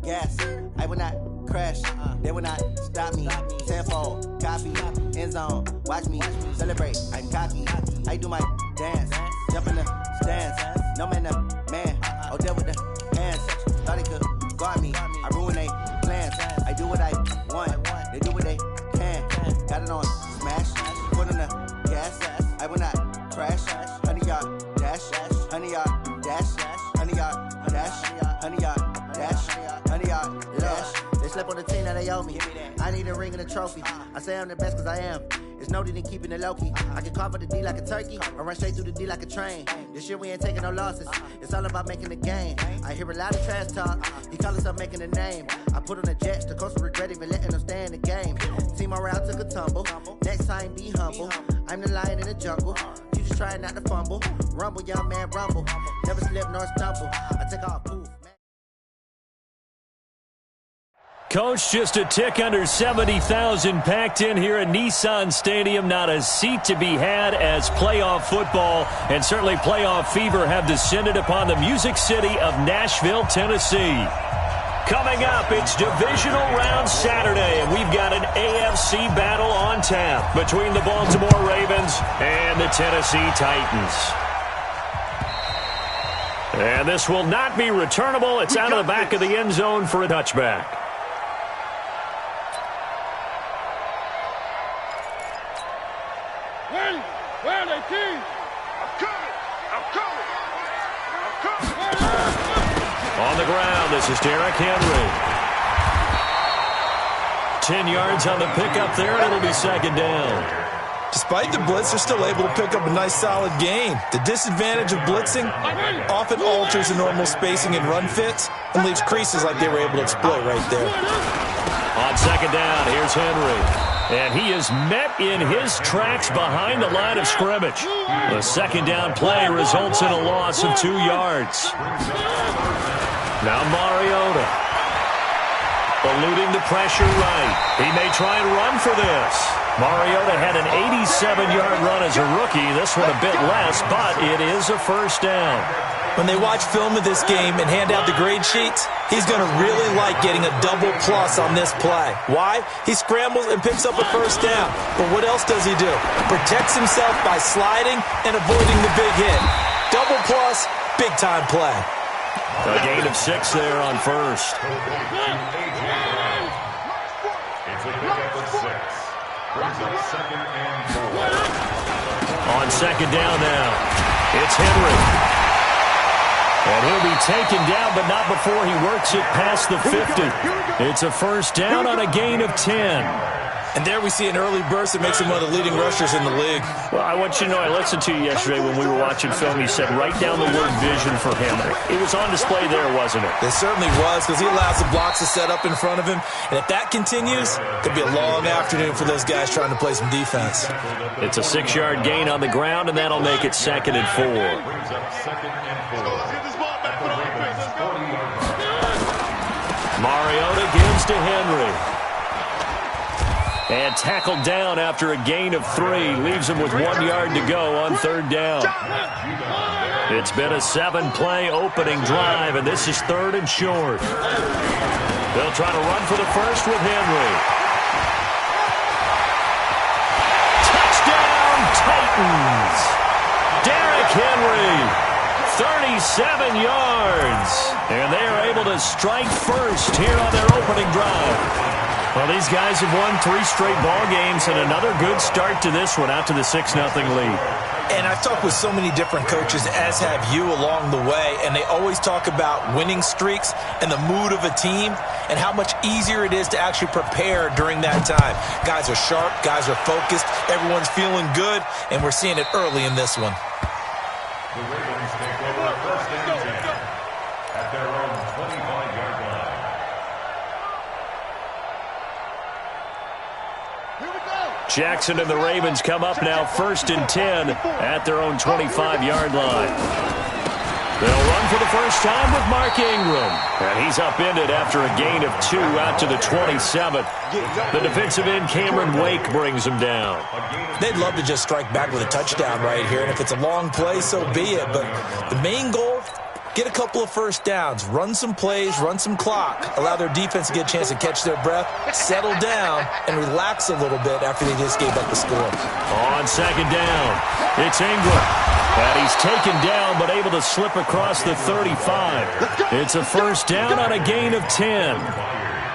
gas. I will not crash. They will not stop me. Tenfold, copy, end zone. Watch me celebrate. I'm cocky. I do my dance. Jump in the stands. No man, man. Oh, there with the hands. Thought he could guard me. I ruin they plans. I do what I want. They do what they can. Got it on smash. Put on the gas. I will not crash. 100-yard dash. 100-yard dash. 100-yard dash. 100-yard dash. 100-yard dash. They slept on the team that they owe me. I need a ring and a trophy. I say I'm the best cause I am. It's noted in keeping it low-key. I can carve up the D like a turkey, or run straight through the D like a train. This year we ain't taking no losses. It's all about making the game. I hear a lot of trash talk. He call himself making a name. I put on the Jets. The coach will regret even letting them stay in the game. Team around took a tumble. Next time be humble. I'm the lion in the jungle. You just trying not to fumble. Rumble, young man, rumble. Never slip nor stumble. I take off, poof. Coach, just a tick under 70,000 packed in here at Nissan Stadium. Not a seat to be had as playoff football and certainly playoff fever have descended upon the Music City of Nashville, Tennessee. Coming up, it's Divisional Round Saturday, and we've got an AFC battle on tap between the Baltimore Ravens and the Tennessee Titans. And this will not be returnable. It's out of the back of the end zone for a touchback. Where are they, team? I'm coming. On the ground, this is Derrick Henry. 10 yards on the pickup there, and it'll be second down. Despite the blitz, they're still able to pick up a nice, solid gain. The disadvantage of blitzing often alters the normal spacing and run fits and leaves creases like they were able to exploit right there. On second down, here's Henry. And he is met in his tracks behind the line of scrimmage. The second down play results in a loss of 2 yards. Now Mariota. Eluding the pressure right. He may try and run for this. Mariota had an 87-yard run as a rookie. This one a bit less, but it is a first down. When they watch film of this game and hand out the grade sheets, he's going to really like getting a double plus on this play. Why? He scrambles and picks up a first down. But what else does he do? Protects himself by sliding and avoiding the big hit. Double plus, big-time play. A gain of 6 there on first. It's a pickup of 6. Brings up second and 4. On second down now, it's Henry. And he'll be taken down, but not before he works it past the 50. It's a first down on a gain of 10. And there we see an early burst that makes him one of the leading rushers in the league. Well, I want you to know, I listened to you yesterday when we were watching film. You said write down the word vision for him. It was on display there, wasn't it? It certainly was, because he allows the blocks to set up in front of him. And if that continues, it could be a long afternoon for those guys trying to play some defense. It's a 6-yard gain on the ground, and that'll make it second and 4. Mariota gives to Henry. And tackled down after a gain of 3. Leaves him with 1 yard to go on third down. It's been a 7-play opening drive, and this is third and short. They'll try to run for the first with Henry. Touchdown, Titans! Derrick Henry. 37 yards. And they are able to strike first here on their opening drive. Well, these guys have won 3 straight ball games and another good start to this one out to the 6-0 lead. And I've talked with so many different coaches, as have you along the way, and they always talk about winning streaks and the mood of a team and how much easier it is to actually prepare during that time. Guys are sharp, guys are focused, everyone's feeling good, and we're seeing it early in this one. The Ravens take over first and 10 at their own 25-yard line. Jackson and the Ravens come up now first and 10 at their own 25-yard line. They'll run for the first time with Mark Ingram. And he's upended after a gain of 2 out to the 27. The defensive end, Cameron Wake, brings him down. They'd love to just strike back with a touchdown right here. And if it's a long play, so be it. But the main goal get a couple of first downs, run some plays, run some clock, allow their defense to get a chance to catch their breath, settle down, and relax a little bit after they just gave up the score. On second down, it's Ingram. And he's taken down but able to slip across the 35. It's a first down on a gain of 10.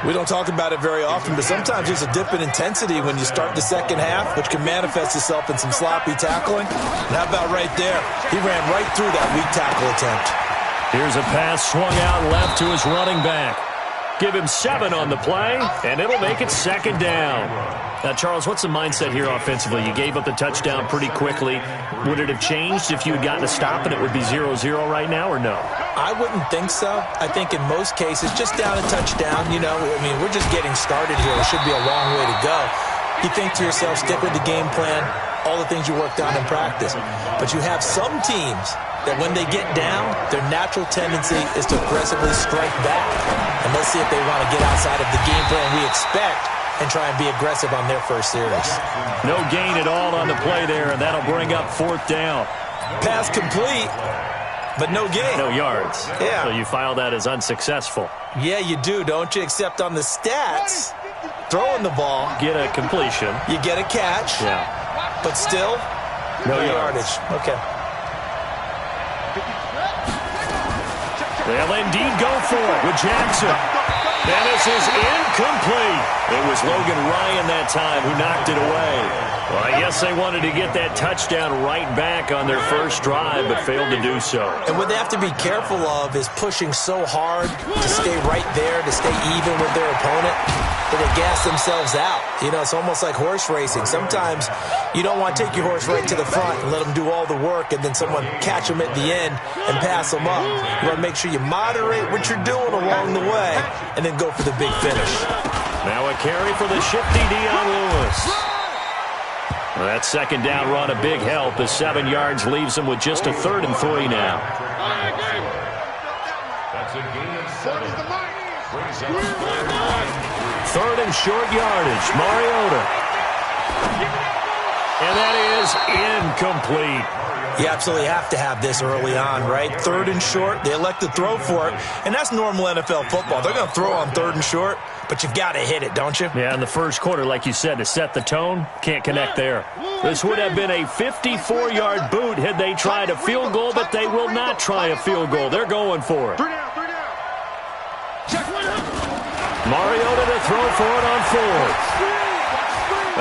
We don't talk about it very often, but sometimes there's a dip in intensity when you start the second half, which can manifest itself in some sloppy tackling. And how about right there? He ran right through that weak tackle attempt. Here's a pass swung out left to his running back. Give him 7 on the play, and it'll make it second down. Now, Charles, what's the mindset here offensively? You gave up the touchdown pretty quickly. Would it have changed if you had gotten a stop and it would be 0-0 right now, or no? I wouldn't think so. I think in most cases, just down a touchdown, you know, I mean, we're just getting started here. It should be a long way to go. You think to yourself, stick with the game plan, all the things you worked on in practice. But you have some teams that when they get down, their natural tendency is to aggressively strike back. And let's see if they want to get outside of the game plan we expect and try and be aggressive on their first series. No gain at all on the play there, and that'll bring up fourth down. Pass complete, but no gain. No yards. Yeah. So you file that as unsuccessful. Yeah, you do, don't you? Except on the stats, throwing the ball, Get a completion. you get a catch, Yeah. but still, no yardage. Okay. They'll indeed go for it with Jackson. And this is incomplete. It was Logan Ryan that time who knocked it away. Well, I guess they wanted to get that touchdown right back on their first drive, but failed to do so. And what they have to be careful of is pushing so hard to stay right there, to stay even with their opponent, that they gas themselves out. You know, it's almost like horse racing. Sometimes you don't want to take your horse right to the front and let them do all the work and then someone catch them at the end and pass them up. You want to make sure you moderate what you're doing along the way and then go for the big finish. Now a carry for the shifty Dion Lewis. Well, that second down run a big help. The 7 yards leaves them with just a 3rd and 3 now. That's a gain of 7. Brings up 3rd and short yardage. Mariota. And that is incomplete. You absolutely have to have this early on, right? 3rd and short, they elect to throw for it, and that's normal NFL football. They're going to throw on 3rd and short, but you got to hit it, don't you? Yeah, in the first quarter, like you said, to set the tone, can't connect there. This would have been a 54-yard boot had they tried a field goal, but they will not try a field goal. They're going for it. Mariota to throw for it on 4th.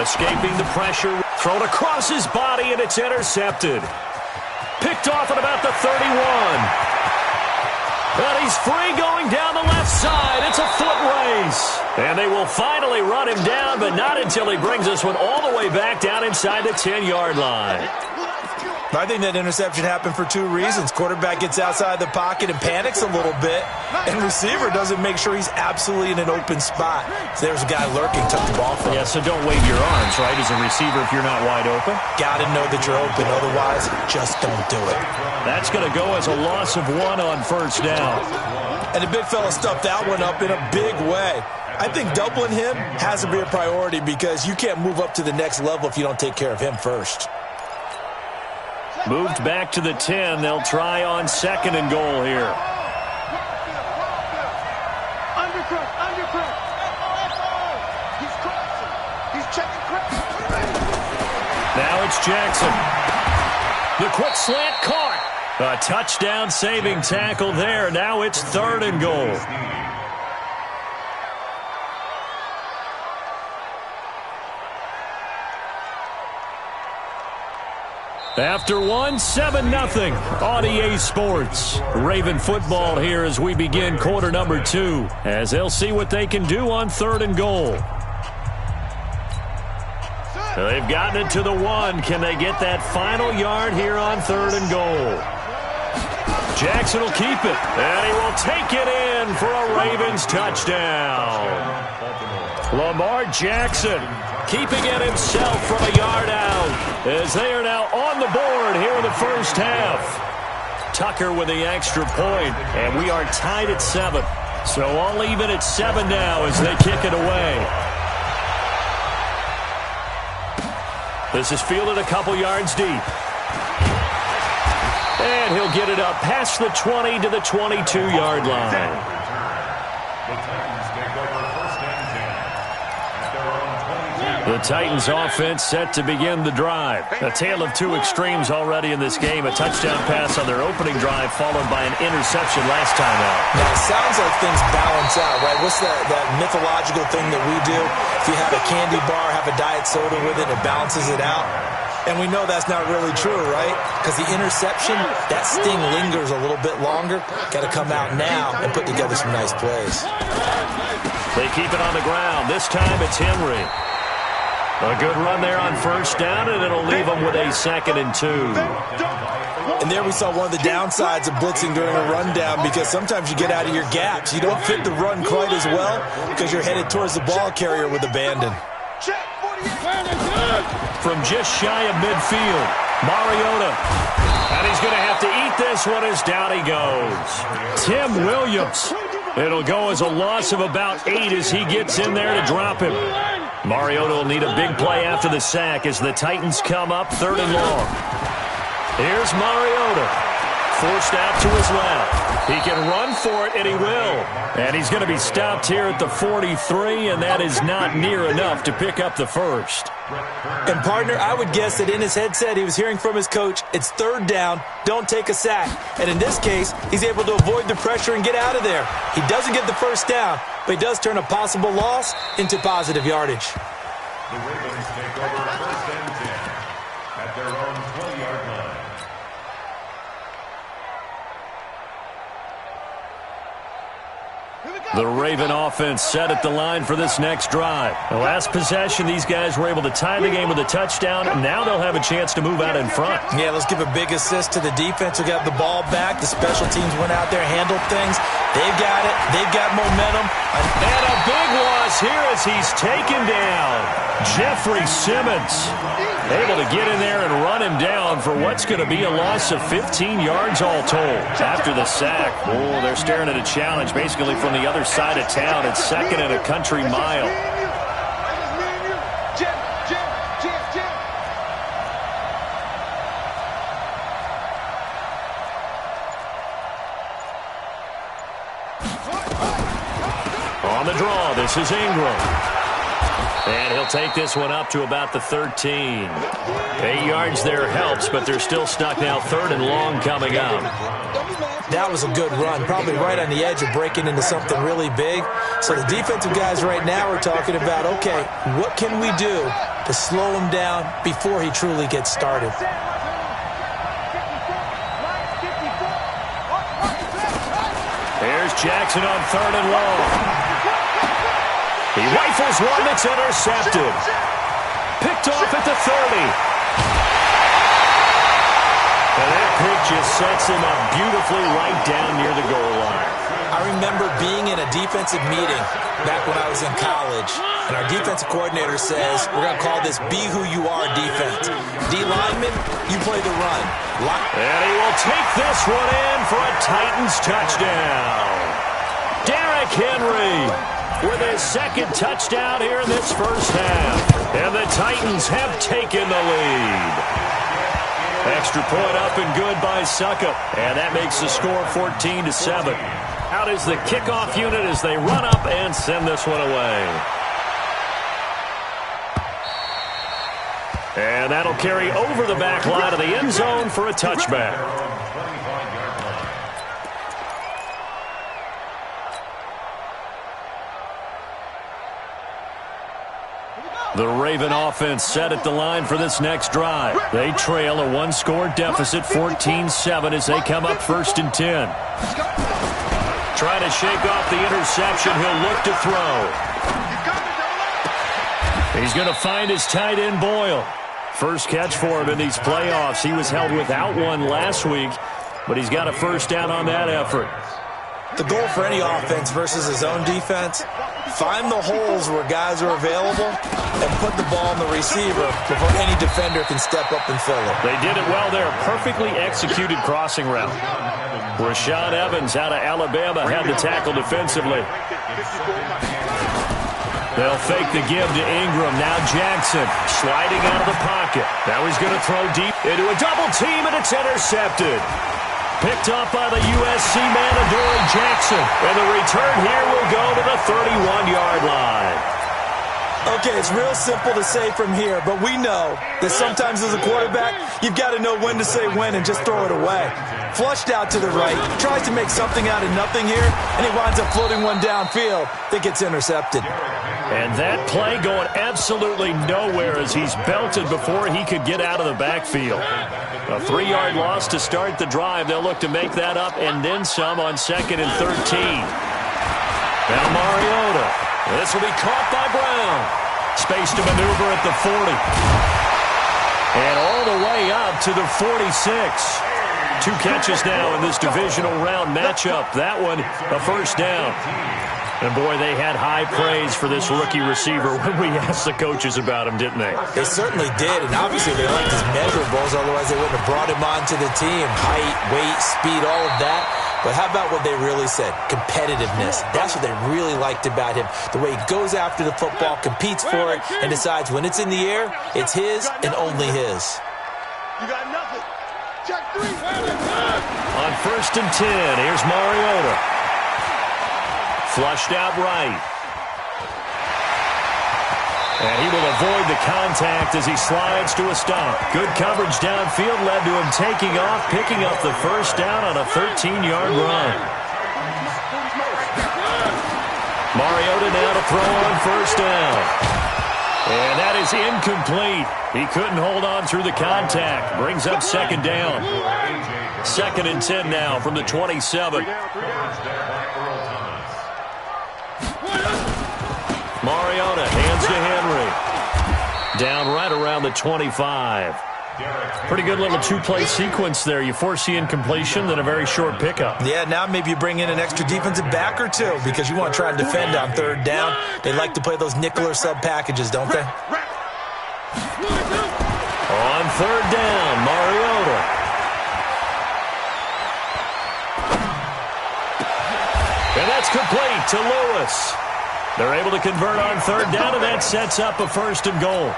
Escaping the pressure, thrown across his body, and it's intercepted. Picked off at about the 31. And he's free going down the left side. It's a foot race. And they will finally run him down, but not until he brings this one all the way back down inside the 10-yard line. I think that interception happened for 2 reasons. Quarterback gets outside the pocket and panics a little bit, and receiver doesn't make sure he's absolutely in an open spot. So there's a guy lurking, took the ball from him. Yeah, so don't wave your arms, right, as a receiver if you're not wide open. Got to know that you're open, otherwise just don't do it. That's going to go as a loss of 1 on first down. And the big fella stuffed that one up in a big way. I think doubling him has to be a priority because you can't move up to the next level if you don't take care of him first. Moved back to the 10. They'll try on 2nd and goal here. Now it's Jackson. The quick slant caught. A touchdown saving tackle there. Now it's 3rd and goal. After 1, 7-0 on EA Sports. Raven football here as we begin quarter number 2, as they'll see what they can do on 3rd and goal. They've gotten it to the 1. Can they get that final yard here on 3rd and goal? Jackson will keep it, and he will take it in for a Ravens touchdown. Lamar Jackson keeping it himself from a yard out as they are now on the board here in the first half. Tucker with the extra point, and we are tied at 7. So all even at 7 now as they kick it away. This is fielded a couple yards deep. And he'll get it up past the 20 to the 22-yard line. The Titans take over first and 10 at their own 22. The Titans offense set to begin the drive. A tale of two extremes already in this game. A touchdown pass on their opening drive followed by an interception last time out. Now, it sounds like things balance out, right? What's that mythological thing that we do? If you have a candy bar, have a diet soda with it, it balances it out. And we know that's not really true, right? Because the interception, that sting lingers a little bit longer. Got to come out now and put together some nice plays. They keep it on the ground. This time it's Henry. A good run there on first down, and it'll leave them with a 2nd and 2. And there we saw one of the downsides of blitzing during a rundown, because sometimes you get out of your gaps. You don't fit the run quite as well because you're headed towards the ball carrier with abandon. From just shy of midfield, Mariota. And he's going to have to eat this one as down he goes. Tim Williams. It'll go as a loss of about 8 as he gets in there to drop him. Mariota will need a big play after the sack as the Titans come up 3rd and long. Here's Mariota. Forced out to his left. He can run for it, and he will. And he's going to be stopped here at the 43, and that is not near enough to pick up the first. And, partner, I would guess that in his headset he was hearing from his coach, it's 3rd down, don't take a sack. And in this case, he's able to avoid the pressure and get out of there. He doesn't get the first down, but he does turn a possible loss into positive yardage. The Ravens take over first and 10 at their own 20-yard line. The Raven offense set at the line for this next drive. The last possession, these guys were able to tie the game with a touchdown, and now they'll have a chance to move out in front. Yeah, let's give a big assist to the defense who got the ball back. The special teams went out there, handled things. They've got it. They've got momentum. And a big loss here as he's taken down. Jeffrey Simmons able to get in there and run him down for what's going to be a loss of 15 yards all told. After the sack, oh, they're staring at a challenge basically from the other side of town. It's 2nd and a country mile. On the draw, this is Ingram. And he'll take this one up to about the 13. 8 yards there helps, but they're still stuck now 3rd and long coming up. That was a good run, probably right on the edge of breaking into something really big. So the defensive guys right now are talking about, okay, what can we do to slow him down before he truly gets started? Here's Jackson on 3rd and long. He rifles one that's intercepted. Picked off at the 30. And that pick just sets him up beautifully right down near the goal line. I remember being in a defensive meeting back when I was in college, and our defensive coordinator says, we're going to call this Be Who You Are defense. D lineman, you play the run. And he will take this one in for a Titans touchdown. Derrick Henry with his 2nd touchdown here in this first half. And the Titans have taken the lead. Extra point up and good by Suckup. And that makes the score 14-7. Out is the kickoff unit as they run up and send this one away. And that'll carry over the back line of the end zone for a touchback. The Raven offense set at the line for this next drive. They trail a 1-score deficit, 14-7, as they come up 1st and 10. Trying to shake off the interception. He'll look to throw. He's going to find his tight end, Boyle. First catch for him in these playoffs. He was held without one last week, but he's got a first down on that effort. The goal for any offense versus his own defense, find the holes where guys are available and put the ball in the receiver before any defender can step up and fill it. They did it well there. Perfectly executed crossing route. Rashaan Evans out of Alabama had the tackle defensively. They'll fake the give to Ingram. Now Jackson sliding out of the pocket. Now he's going to throw deep into a double team, and it's intercepted. Picked up by the USC man, Adoree Jackson. And the return here will go to the 31-yard line. Okay, it's real simple to say from here, but we know that sometimes as a quarterback, you've got to know when to say when and just throw it away. Flushed out to the right, tries to make something out of nothing here, and he winds up floating one downfield that gets intercepted. And that play going absolutely nowhere as he's belted before he could get out of the backfield. A 3-yard loss to start the drive. They'll look to make that up and then some on 2nd and 13. Now Mariota. This will be caught by Brown. Space to maneuver at the 40. And all the way up to the 46. 2 catches now in this divisional round matchup. That one, a first down. And, boy, they had high praise for this rookie receiver when we asked the coaches about him, didn't they? They certainly did, and obviously they liked his measurables, otherwise they wouldn't have brought him onto the team. Height, weight, speed, all of that. But how about what they really said? Competitiveness. That's what they really liked about him. The way he goes after the football, competes for it, and decides when it's in the air, it's his and only his. You got nothing. Check 3. On 1st and 10, here's Mariota. Flushed out right. And he will avoid the contact as he slides to a stop. Good coverage downfield led to him taking off, picking up the first down on a 13-yard run. Mariota now to throw on 1st down. And that is incomplete. He couldn't hold on through the contact. Brings up 2nd down. 2nd and 10 now from the 27. Mariota hands to Henry. Down right around the 25. Pretty good little 2-play sequence there. You force the incompletion, then a very short pickup. Yeah, now maybe you bring in an extra defensive back or 2 because you want to try and defend on 3rd down. They like to play those nickel or sub packages, don't they? On 3rd down, Mariota. And that's complete to Lewis. They're able to convert on 3rd down, and that sets up a 1st and goal.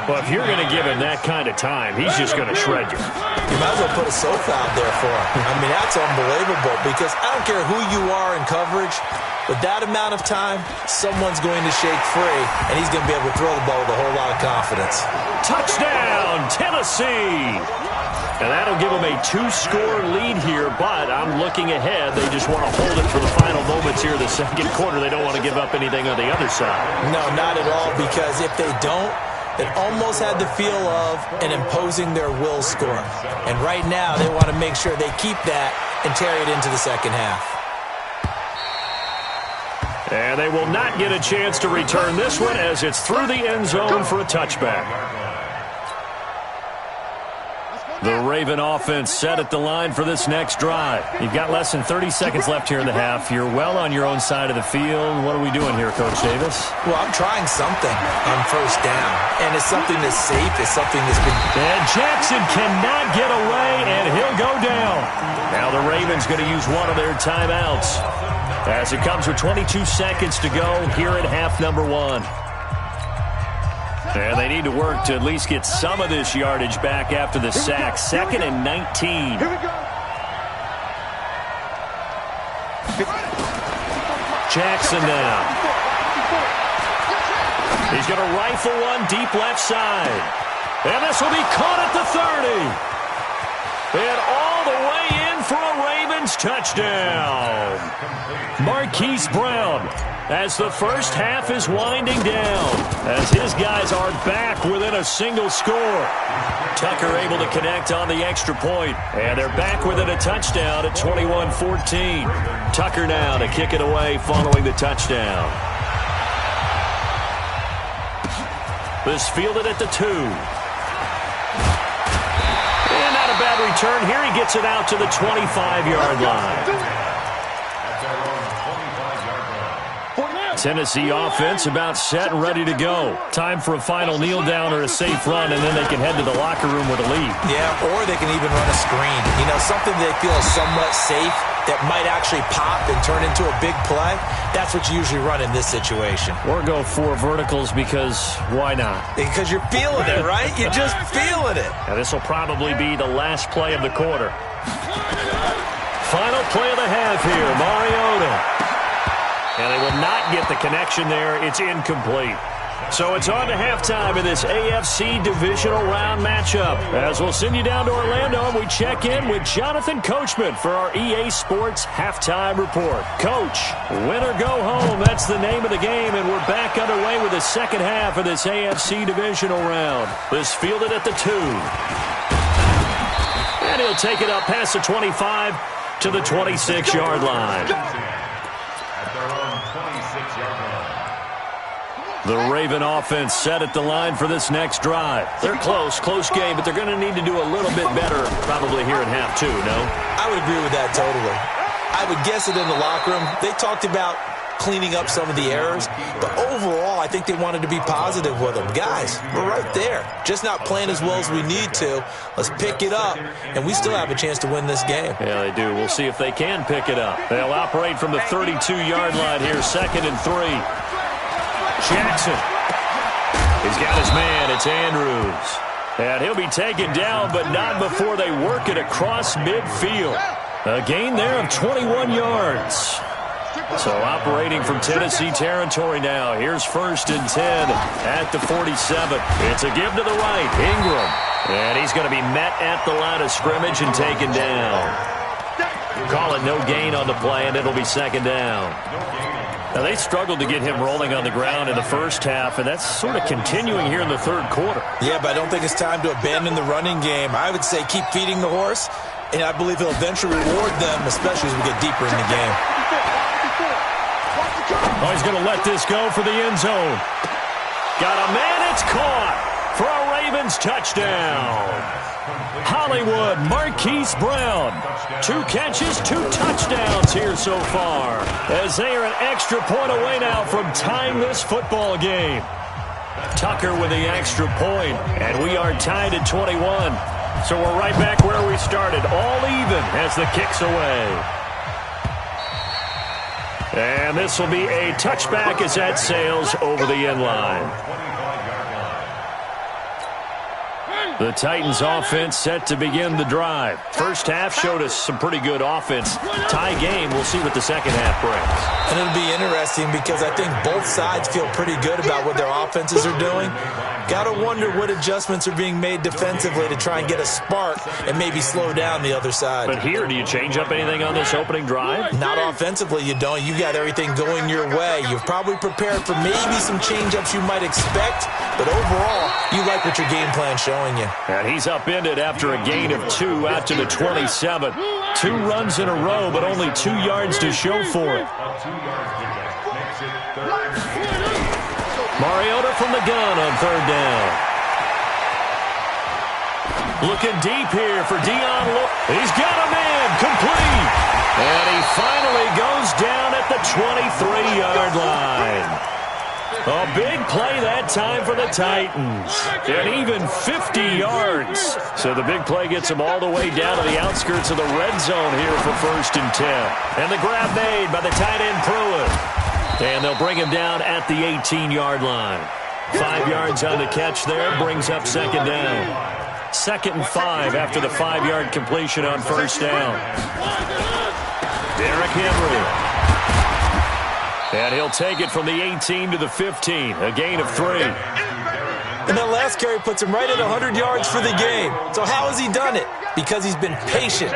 Well, if you're going to give him that kind of time, he's just going to shred you. You might as well put a sofa out there for him. I mean, that's unbelievable because I don't care who you are in coverage. With that amount of time, someone's going to shake free, and he's going to be able to throw the ball with a whole lot of confidence. Touchdown, Tennessee! And that'll give them a 2-score lead here, but I'm looking ahead. They just want to hold it for the final moments here of the 2nd quarter. They don't want to give up anything on the other side. No, not at all, because if they don't, it almost had the feel of an imposing their will score. And right now, they want to make sure they keep that and carry it into the 2nd half. And they will not get a chance to return this one as it's through the end zone for a touchback. The Raven offense set at the line for this next drive. You've got less than 30 seconds left here in the half. You're well on your own side of the field. What are we doing here, Coach Davis? Well, I'm trying something on 1st down, and it's something that's safe. It's something that's been... And Jackson cannot get away, and he'll go down. Now the Ravens going to use one of their timeouts as it comes with 22 seconds to go here at half number 1. And they need to work to at least get some of this yardage back after the sack. 2nd and 19. Here we go. Jackson now. He's going to rifle one deep left side. And this will be caught at the 30. And all the way in for a Ravens touchdown. Marquise Brown, as the first half is winding down, as his guys are back within a single score. Tucker able to connect on the extra point, and they're back within a touchdown at 21-14. Tucker now to kick it away following the touchdown. This fielded at the 2. And not a bad return here. He gets it out to the 25-yard line. Tennessee offense about set and ready to go. Time for a final kneel down or a safe run, and then they can head to the locker room with a lead. Yeah, or they can even run a screen. You know, something they feel is somewhat safe that might actually pop and turn into a big play. That's what you usually run in this situation. Or go 4 verticals because why not? Because you're feeling it, right? You're just feeling it. And this will probably be the last play of the quarter. Final play of the half here, Mariota. And they will not get the connection there. It's incomplete. So it's on to halftime in this AFC divisional round matchup. As we'll send you down to Orlando, and we check in with Jonathan Coachman for our EA Sports Halftime Report. Coach, win or go home, that's the name of the game, and we're back underway with the second half of this AFC divisional round. This fielded at the 2. And he'll take it up past the 25 to the 26-yard line. The Raven offense set at the line for this next drive. They're close game, but they're going to need to do a little bit better probably here in half 2, no? I would agree with that totally. I would guess it in the locker room. They talked about cleaning up some of the errors, but overall I think they wanted to be positive with them. Guys, we're right there. Just not playing as well as we need to. Let's pick it up, and we still have a chance to win this game. Yeah, they do. We'll see if they can pick it up. They'll operate from the 32-yard line here, 2nd and 3. Jackson. He's got his man. It's Andrews. And he'll be taken down, but not before they work it across midfield. A gain there of 21 yards. So operating from Tennessee territory now. Here's 1st and 10 at the 47. It's a give to the right. Ingram. And he's going to be met at the line of scrimmage and taken down. Call it no gain on the play, and it'll be 2nd down. Now, they struggled to get him rolling on the ground in the first half, and that's sort of continuing here in the 3rd quarter. Yeah, but I don't think it's time to abandon the running game. I would say keep feeding the horse, and I believe he'll eventually reward them, especially as we get deeper in the game. Oh, he's going to let this go for the end zone. Got a man, it's caught for a Ravens touchdown. Hollywood, Marquise Brown. 2 catches, 2 touchdowns here so far, as they are an extra point away now from tying this football game. Tucker with the extra point, and we are tied at 21. So we're right back where we started, all even as the kick's away. And this will be a touchback as that sails over the end line. The Titans offense set to begin the drive. First half showed us some pretty good offense. Tie game, we'll see what the second half brings. And it'll be interesting because I think both sides feel pretty good about what their offenses are doing. Got to wonder what adjustments are being made defensively to try and get a spark and maybe slow down the other side. But here, do you change up anything on this opening drive? Not offensively, you don't. You got everything going your way. You've probably prepared for maybe some change-ups you might expect, but overall, you like what your game plan's showing you. And he's upended after a gain of 2 out to the 27. 2 runs in a row, but only 2 yards to show for it. Mariota from the gun on 3rd down. Looking deep here for Dion. He's got a man, complete. And he finally goes down at the 23-yard line. A big play that time for the Titans. And even 50 yards. So the big play gets them all the way down to the outskirts of the red zone here for 1st and 10. And the grab made by the tight end Pruitt. And they'll bring him down at the 18-yard line. 5 yards on the catch there, brings up 2nd down. 2nd and 5 after the 5-yard completion on 1st down. Derrick Henry. And he'll take it from the 18 to the 15, a gain of 3. And that last carry puts him right at 100 yards for the game. So how has he done it? Because he's been patient,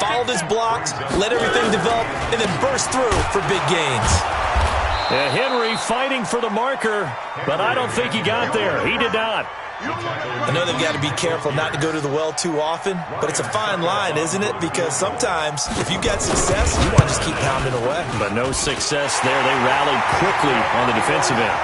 followed his blocks, let everything develop, and then burst through for big gains. And Henry fighting for the marker, but I don't think he got there. He did not. I know they've got to be careful not to go to the well too often, but it's a fine line, isn't it? Because sometimes, if you got success, you want to just keep pounding away. But no success there. They rallied quickly on the defensive end.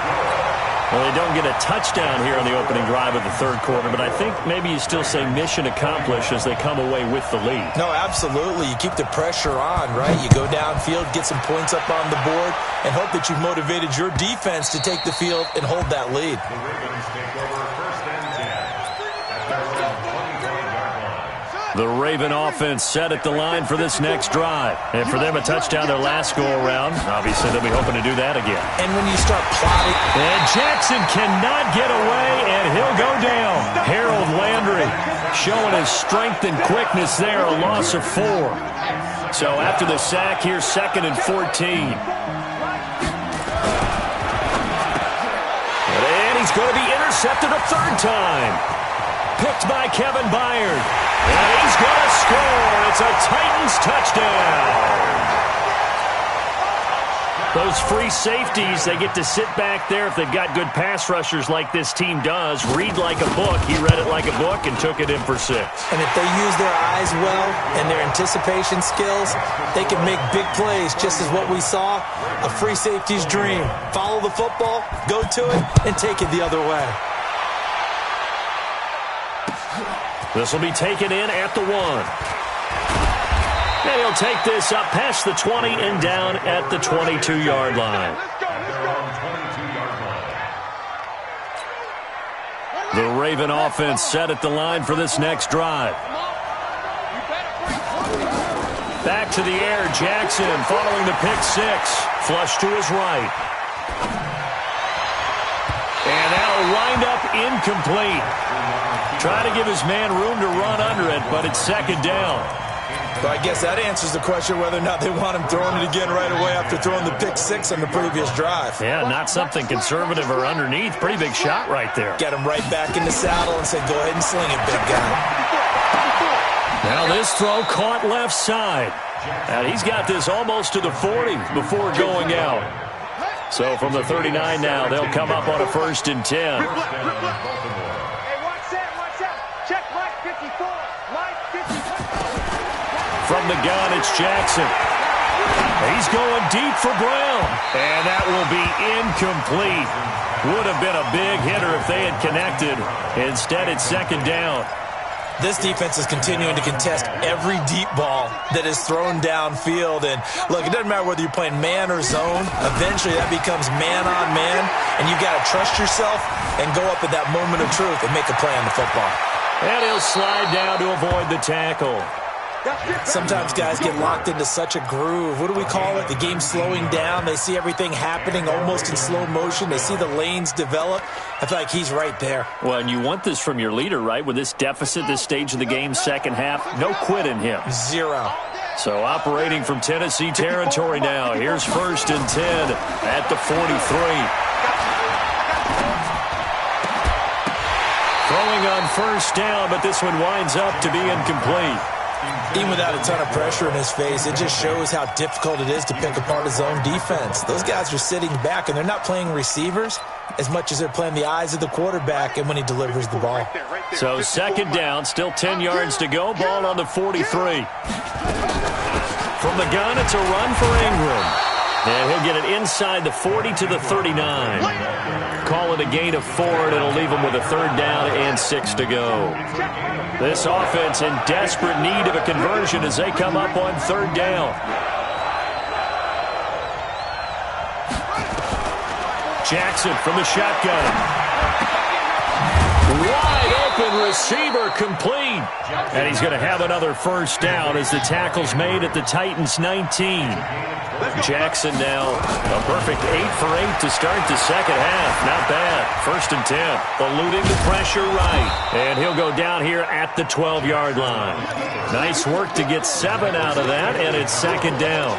Well, they don't get a touchdown here on the opening drive of the third quarter, but I think maybe you still say mission accomplished as they come away with the lead. No, absolutely. You keep the pressure on, right? You go downfield, get some points up on the board, and hope that you've motivated your defense to take the field and hold that lead. The Ravens take over first and 10 at their own 25-yard line. The Raven offense set at the line for this next drive. And for them, a touchdown their last go-around. Obviously, they'll be hoping to do that again. And when you start plotting... And Jackson cannot get away, and he'll go down. Harold Landry showing his strength and quickness there, a loss of 4. So after the sack, here's 2nd and 14. And he's going to be intercepted a third time. Picked by Kevin Byard. And he's going to score. It's a Titans touchdown. Those free safeties, they get to sit back there if they've got good pass rushers like this team does. Read like a book. He read it like a book and took it in for 6. And if they use their eyes well and their anticipation skills, they can make big plays, just as what we saw, a free safety's dream. Follow the football, go to it, and take it the other way. This will be taken in at the 1. And he'll take this up past the 20 and down at the 22-yard line. The Raven offense set at the line for this next drive. Back to the air, Jackson following the pick 6. Flush to his right. And that'll wind up incomplete. Trying to give his man room to run under it, but it's 2nd down. So I guess that answers the question whether or not they want him throwing it again right away after throwing the pick 6 on the previous drive. Yeah, not something conservative or underneath. Pretty big shot right there. Get him right back in the saddle and say, go ahead and sling it, big guy. Now this throw caught left side. And he's got this almost to the 40 before going out. So from the 39 now, they'll come up on a 1st and 10. From the gun, it's Jackson. He's going deep for Brown. And that will be incomplete. Would have been a big hitter if they had connected. Instead, it's 2nd down. This defense is continuing to contest every deep ball that is thrown downfield. And, look, it doesn't matter whether you're playing man or zone. Eventually, that becomes man on man. And you've got to trust yourself and go up at that moment of truth and make a play on the football. And he'll slide down to avoid the tackle. Sometimes guys get locked into such a groove. What do we call it? The game's slowing down. They see everything happening almost in slow motion. They see the lanes develop. I feel like he's right there. Well, and you want this from your leader, right? With this deficit, this stage of the game, second half, no quit in him. 0. So operating from Tennessee territory now. Here's 1st and 10 at the 43. Throwing on 1st down, but this one winds up to be incomplete. Even without a ton of pressure in his face, it just shows how difficult it is to pick apart his own defense. Those guys are sitting back, and they're not playing receivers as much as they're playing the eyes of the quarterback and when he delivers the ball. So 2nd down, still 10 yards to go. Ball on the 43. From the gun, it's a run for Ingram. And he'll get it inside the 40 to the 39. Call it a gain of 4, and it'll leave him with a 3rd down and 6 to go. This offense in desperate need of a conversion as they come up on 3rd down. Jackson from the shotgun. Wide open receiver complete. And he's going to have another 1st down as the tackle's made at the Titans 19. Jackson now a perfect 8 for 8 to start the second half. Not bad. 1st and 10. Eluding the pressure right. And he'll go down here at the 12-yard line. Nice work to get 7 out of that, and it's 2nd down.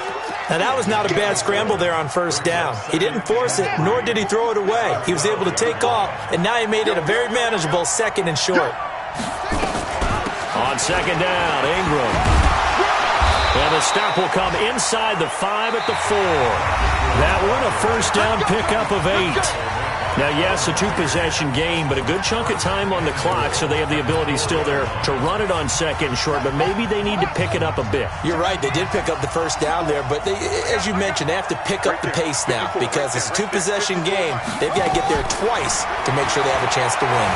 Now, that was not a bad scramble there on 1st down. He didn't force it, nor did he throw it away. He was able to take off, and now he made it a very manageable 2nd and short. On 2nd down, Ingram. And the stop will come inside the 5 at the 4. That one a 1st down pickup of 8. Now, yes, a two-possession game, but a good chunk of time on the clock, so they have the ability still there to run it on second and short, but maybe they need to pick it up a bit. You're right. They did pick up the first down there, but as you mentioned, they have to pick up the pace now because it's a two-possession game. They've got to get there twice to make sure they have a chance to win.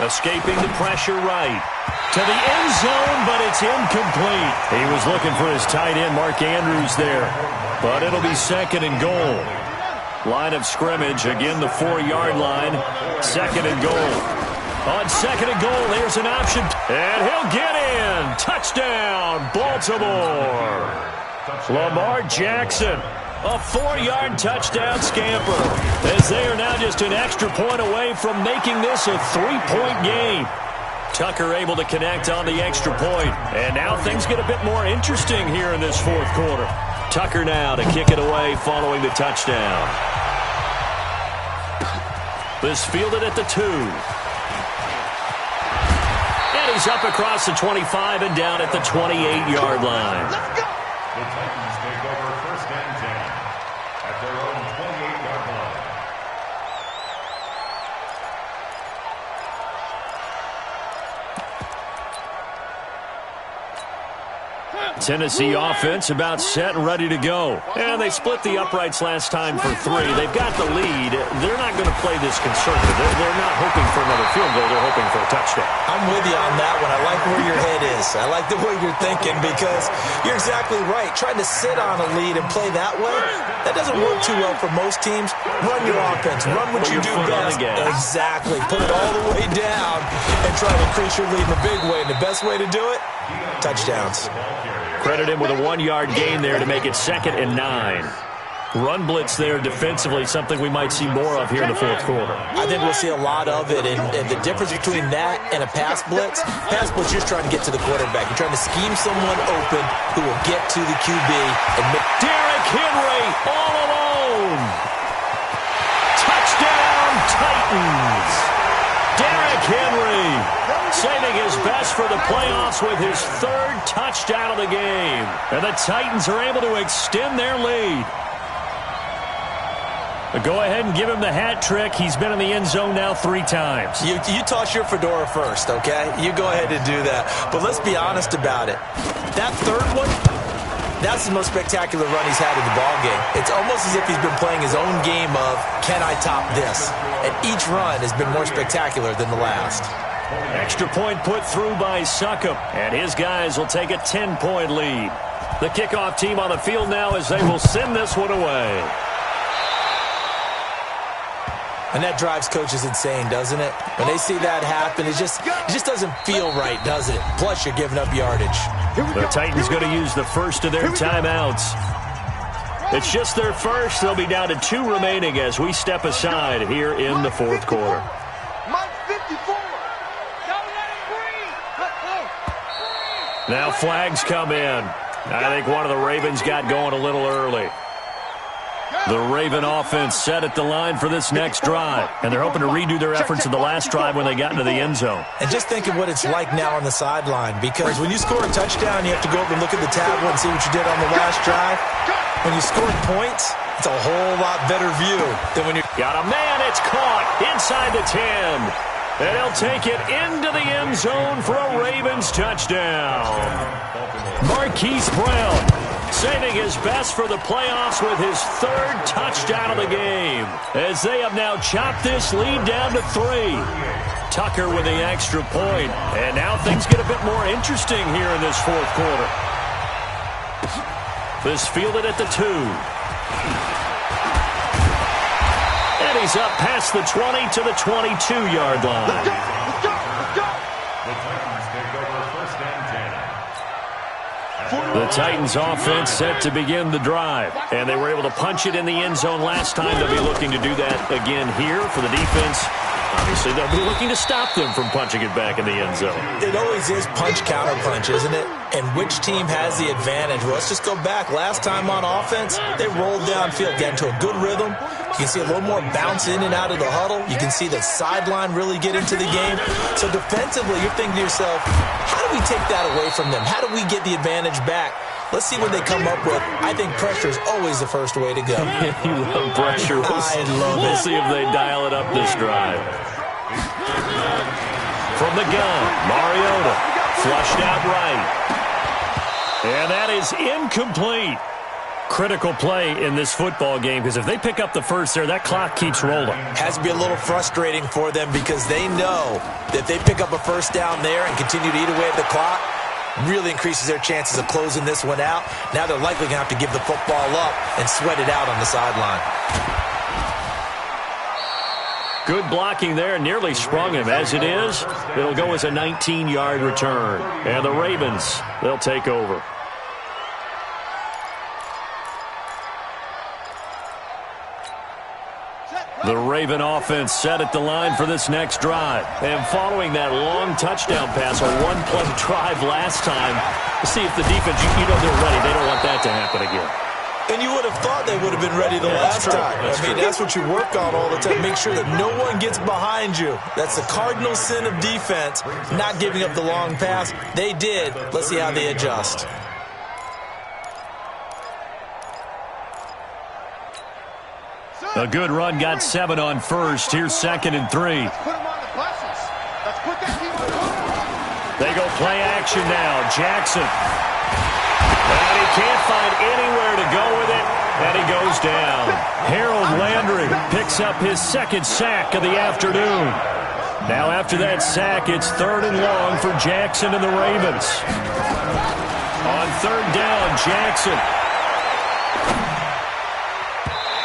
Escaping the pressure right. To the end zone, but it's incomplete. He was looking for his tight end, Mark Andrews, there. But it'll be second and goal. Line of scrimmage, again the 4-yard line. Second and goal. On second and goal, there's an option. And he'll get in. Touchdown, Baltimore. Lamar Jackson. A 4-yard touchdown scamper. As they are now just an extra point away from making this a 3-point game. Tucker able to connect on the extra point. And now things get a bit more interesting here in this fourth quarter. Tucker now to kick it away following the touchdown. This fielded at the 2. And he's up across the 25 and down at the 28-yard line. The Titans take over first and 10 at their own 28-yard line. Tennessee offense about set and ready to go. And they split the uprights last time for 3. They've got the lead. They're not going to play this conservative. They're not hoping for another field goal. They're hoping for a touchdown. I'm with you on that one. I like where your head is. I like the way you're thinking because you're exactly right. Trying to sit on a lead and play that way, that doesn't work too well for most teams. Run your offense. Run what you do best. Exactly. Put it all the way down and try to increase your lead in a big way. And the best way to do it, touchdowns. Credit him with a 1-yard gain there to make it second and 9. Run blitz there defensively, something we might see more of here in the fourth quarter. I think we'll see a lot of it, and the difference between that and a pass blitz, you're just trying to get to the quarterback. You're trying to scheme someone open who will get to the QB. And Derrick Henry all alone. Touchdown, Titans. Derrick Henry saving his best for the playoffs with his 3rd touchdown of the game. And the Titans are able to extend their lead. Go ahead and give him the hat trick. He's been in the end zone now 3 times. You toss your fedora first, okay? You go ahead and do that. But let's be honest about it. That 3rd one, that's the most spectacular run he's had in the ballgame. It's almost as if he's been playing his own game of, can I top this? And each run has been more spectacular than the last. Extra point put through by Succop, and his guys will take a 10-point lead. The kickoff team on the field now as they will send this one away. And that drives coaches insane, doesn't it? When they see that happen, it just doesn't feel right, does it? Plus, you're giving up yardage. The Titans going to use the first of their timeouts. It's just their first. They'll be down to 2 remaining as we step aside here in the fourth quarter. Now flags come in. I think one of the Ravens got going a little early. The Raven offense set at the line for this next drive, and they're hoping to redo their efforts in the last drive when they got into the end zone. And just think of what it's like now on the sideline, because when you score a touchdown, you have to go over and look at the tablet and see what you did on the last drive. When you scored points, it's a whole lot better view than when you... Got a man, it's caught inside the 10. And he'll take it into the end zone for a Ravens touchdown. Marquise Brown saving his best for the playoffs with his 3rd touchdown of the game, as they have now chopped this lead down to 3. Tucker with the extra point, and now things get a bit more interesting here in this fourth quarter. This fielded at the 2. And he's up past the 20 to the 22-yard line. The Titans take over first and 10. The Titans offense set to begin the drive, and they were able to punch it in the end zone last time. They'll be looking to do that again here for the defense. Obviously, they'll be looking to stop them from punching it back in the end zone. It always is punch-counter-punch, isn't it? And which team has the advantage? Well, let's just go back. Last time on offense, they rolled downfield, got into a good rhythm. You can see a little more bounce in and out of the huddle. You can see the sideline really get into the game. So defensively, you're thinking to yourself, how do we take that away from them? How do we get the advantage back? Let's see what they come up with. I think pressure is always the first way to go. You love pressure. I love it. We'll see if they dial it up this drive. From the gun, Mariota, flushed out right. And that is incomplete. Critical play in this football game, because if they pick up the first there, that clock keeps rolling. Has to be a little frustrating for them because they know that if they pick up a first down there and continue to eat away at the clock, really increases their chances of closing this one out. Now they're likely going to have to give the football up and sweat it out on the sideline. Good blocking there, nearly sprung him. As it is, it'll go as a 19-yard return. And the Ravens, they'll take over. The Raven offense set at the line for this next drive. And following that long touchdown pass, a one-play drive last time, to see if the defense, you know they're ready. They don't want that to happen again. And you would have thought they would have been ready the last time. That's what you work on all the time. Make sure that no one gets behind you. That's the cardinal sin of defense, not giving up the long pass. They did. Let's see how they adjust. A good run, got 7 on first. Here's 2nd and 3. They go play action now. Jackson. And he can't find anywhere to go with it, and he goes down. Harold Landry picks up his 2nd sack of the afternoon. Now after that sack, it's 3rd and long for Jackson and the Ravens. On 3rd down, Jackson.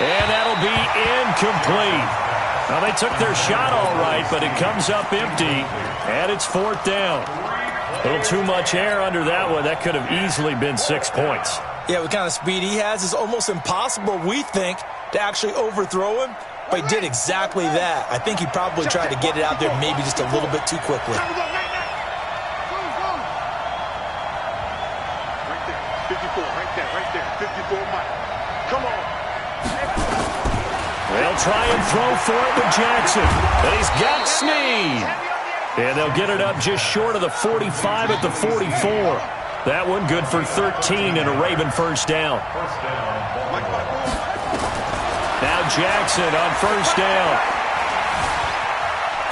And that'll be incomplete. Now, they took their shot all right, but it comes up empty, and it's 4th down. A little too much air under that one. That could have easily been 6 points. Yeah, what kind of speed he has is almost impossible, we think, to actually overthrow him, but he did exactly that. I think he probably tried to get it out there maybe just a little bit too quickly. They'll try and throw for it with Jackson. And he's got Snead. And they'll get it up just short of the 45 at the 44. That one good for 13 and a Raven first down. Now Jackson on first down.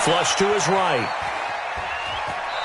Flush to his right.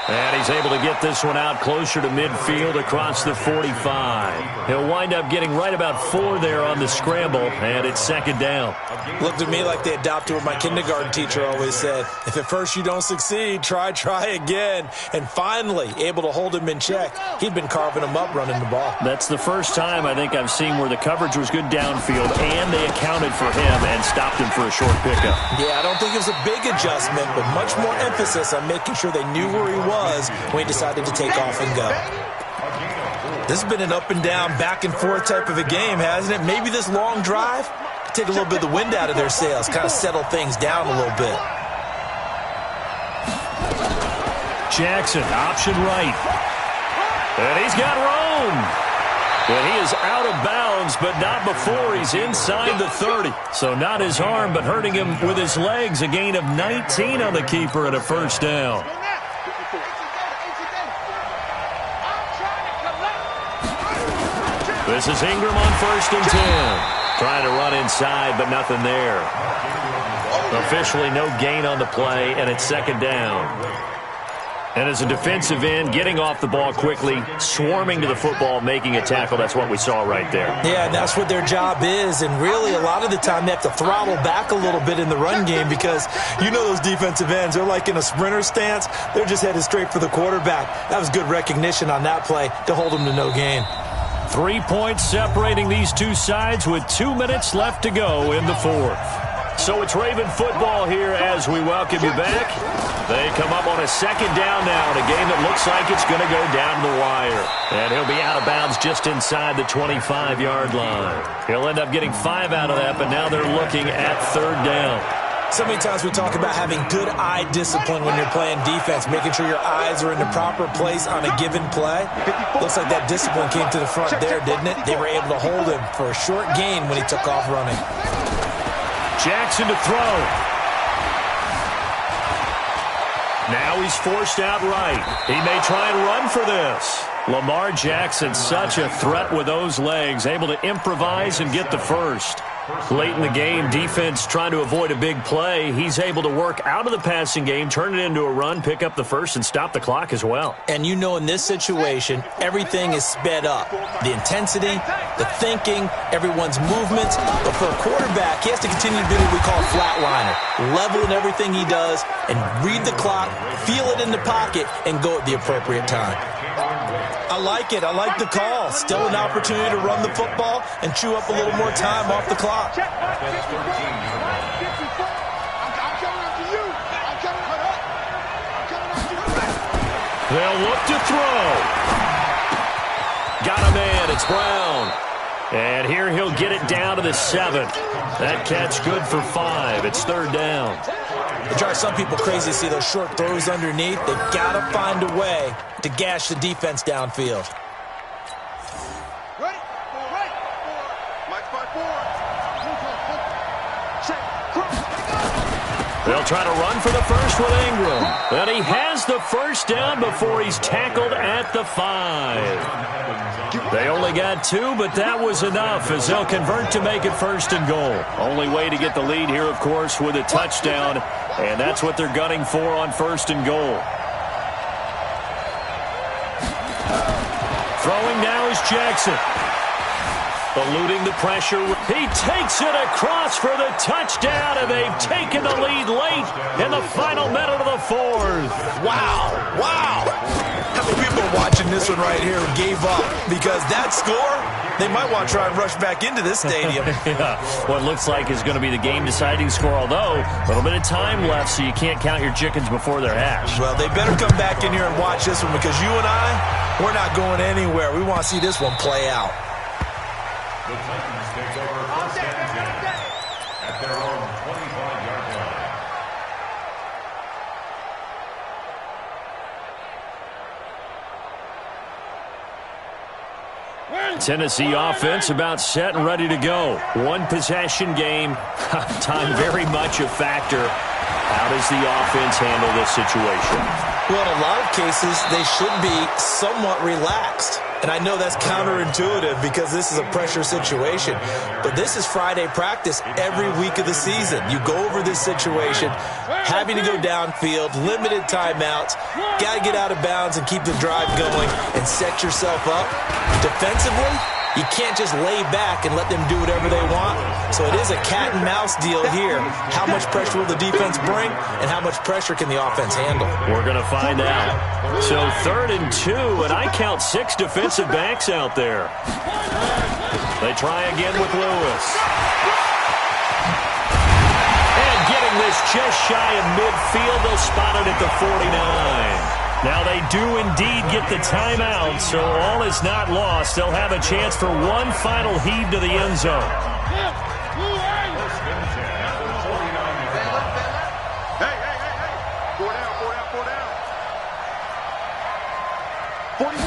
And he's able to get this one out closer to midfield across the 45. He'll wind up getting right about 4 there on the scramble, and it's 2nd down. Looked to me like they adopted what my kindergarten teacher always said. If at first you don't succeed, try again. And finally, able to hold him in check. He'd been carving him up running the ball. That's the first time I think I've seen where the coverage was good downfield, and they accounted for him and stopped him for a short pickup. Yeah, I don't think it was a big adjustment, but much more emphasis on making sure they knew where he was when he decided to take off and go. This has been an up and down, back and forth type of a game, hasn't it? Maybe this long drive take a little bit of the wind out of their sails, kind of settle things down a little bit. Jackson, option right. And he's got room. And he is out of bounds, but not before he's inside the 30. So not his arm, but hurting him with his legs. A gain of 19 on the keeper and a first down. This is Ingram on 1st and 10. Trying to run inside, but nothing there. Officially no gain on the play, and it's 2nd down. And as a defensive end, getting off the ball quickly, swarming to the football, making a tackle, that's what we saw right there. Yeah, and that's what their job is, and really a lot of the time they have to throttle back a little bit in the run game because you know those defensive ends, they're like in a sprinter stance. They're just headed straight for the quarterback. That was good recognition on that play to hold them to no gain. 3 points separating these two sides with 2 minutes left to go in the 4th. So it's Raven football here as we welcome you back. They come up on a 2nd down now in a game that looks like it's going to go down the wire. And he'll be out of bounds just inside the 25-yard line. He'll end up getting 5 out of that, but now they're looking at 3rd down. So many times we talk about having good eye discipline when you're playing defense, making sure your eyes are in the proper place on a given play. Looks like that discipline came to the front there, didn't it? They were able to hold him for a short gain when he took off running. Jackson to throw. Now he's forced out right. He may try and run for this. Lamar Jackson, such a threat with those legs, able to improvise and get the first. Late in the game, defense trying to avoid a big play. He's able to work out of the passing game, turn it into a run, pick up the first, and stop the clock as well. And you know in this situation, everything is sped up. The intensity, the thinking, everyone's movements. But for a quarterback, he has to continue to do what we call a flatliner. Level in everything he does and read the clock, feel it in the pocket, and go at the appropriate time. I like it. I like the call. Still an opportunity to run the football and chew up a little more time off the clock. I'm coming after you. I'm coming after you. They'll look to throw. Got a man. It's Brown. And here he'll get it down to the 7. That catch good for 5. It's 3rd down. It drives some people crazy to see those short throws underneath. They've got to find a way to gash the defense downfield. Ready? Right. Mike 5-4. They'll try to run for the first with Ingram. And he has the first down before he's tackled at the 5. They only got 2, but that was enough as they'll convert to make it 1st and goal. Only way to get the lead here, of course, with a touchdown. And that's what they're gunning for on 1st and goal. Throwing now is Jackson. Eluding the pressure. He takes it across for the touchdown, and they've taken the lead late in the final minute of the 4th. Wow. How many people are watching this one right here who gave up? Because that score, they might want to try and rush back into this stadium. Yeah, what looks like is going to be the game-deciding score, although a little bit of time left, so you can't count your chickens before they're hatched. Well, they better come back in here and watch this one because you and I, we're not going anywhere. We want to see this one play out. The Titans take over 1st and 10 at their own 25-yard line. Tennessee offense about set and ready to go. One possession game. Time very much a factor. How does the offense handle this situation? Well, in a lot of cases, they should be somewhat relaxed. And I know that's counterintuitive because this is a pressure situation. But this is Friday practice every week of the season. You go over this situation, having to go downfield, limited timeouts, got to get out of bounds and keep the drive going and set yourself up. Defensively, you can't just lay back and let them do whatever they want. So it is a cat and mouse deal here. How much pressure will the defense bring, and how much pressure can the offense handle? We're going to find out. So 3rd and 2, and I count 6 defensive backs out there. They try again with Lewis. And getting this just shy of midfield, they'll spot it at the 49. Now they do indeed get the timeout, so all is not lost. They'll have a chance for one final heave to the end zone. Hey. 4 down. 41.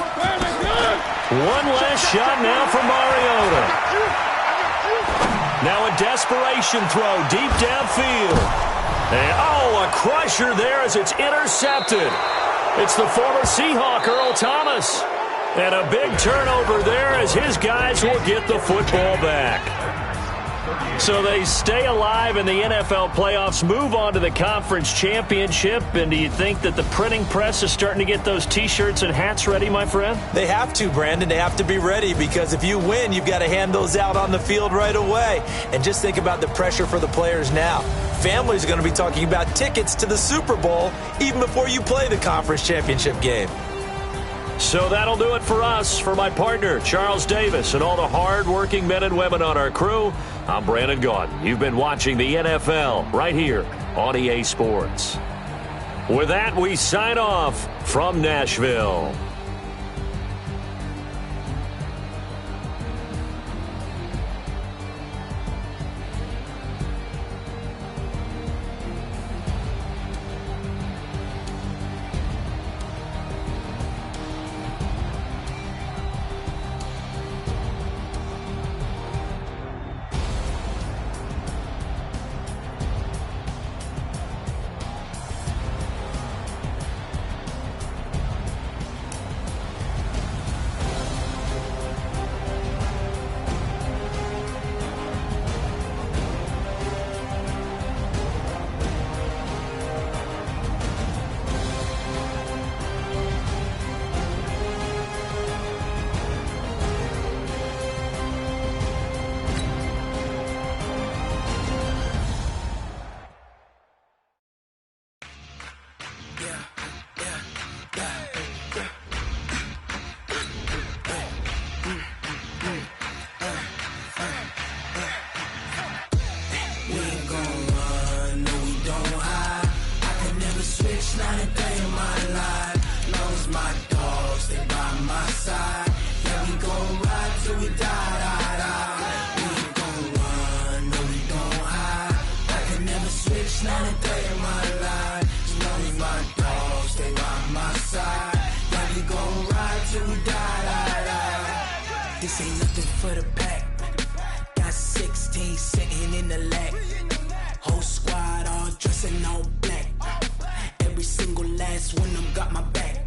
One last shot now for Mariota. Now a desperation throw deep downfield. And, a crusher there as it's intercepted. It's the former Seahawk, Earl Thomas. And a big turnover there as his guys will get the football back. So they stay alive in the NFL playoffs, move on to the conference championship. And do you think that the printing press is starting to get those T-shirts and hats ready, my friend? They have to, Brandon. They have to be ready because if you win, you've got to hand those out on the field right away. And just think about the pressure for the players now. Families are going to be talking about tickets to the Super Bowl even before you play the conference championship game. So that'll do it for us. For my partner, Charles Davis, and all the hard-working men and women on our crew, I'm Brandon Gaudin. You've been watching the NFL right here on EA Sports. With that, we sign off from Nashville. dogs, stay by my side. Yeah, we gon' ride till we die, die, die. We ain't gon' run, no, we don't hide. I can never switch, not a day in my life. As long as my dogs stay by my side. Yeah, we gon' ride till we die, die, die. This ain't nothing for the pack. Got 16 sitting in the lag. Whole squad all dressing all black. Every single last one of them got my back.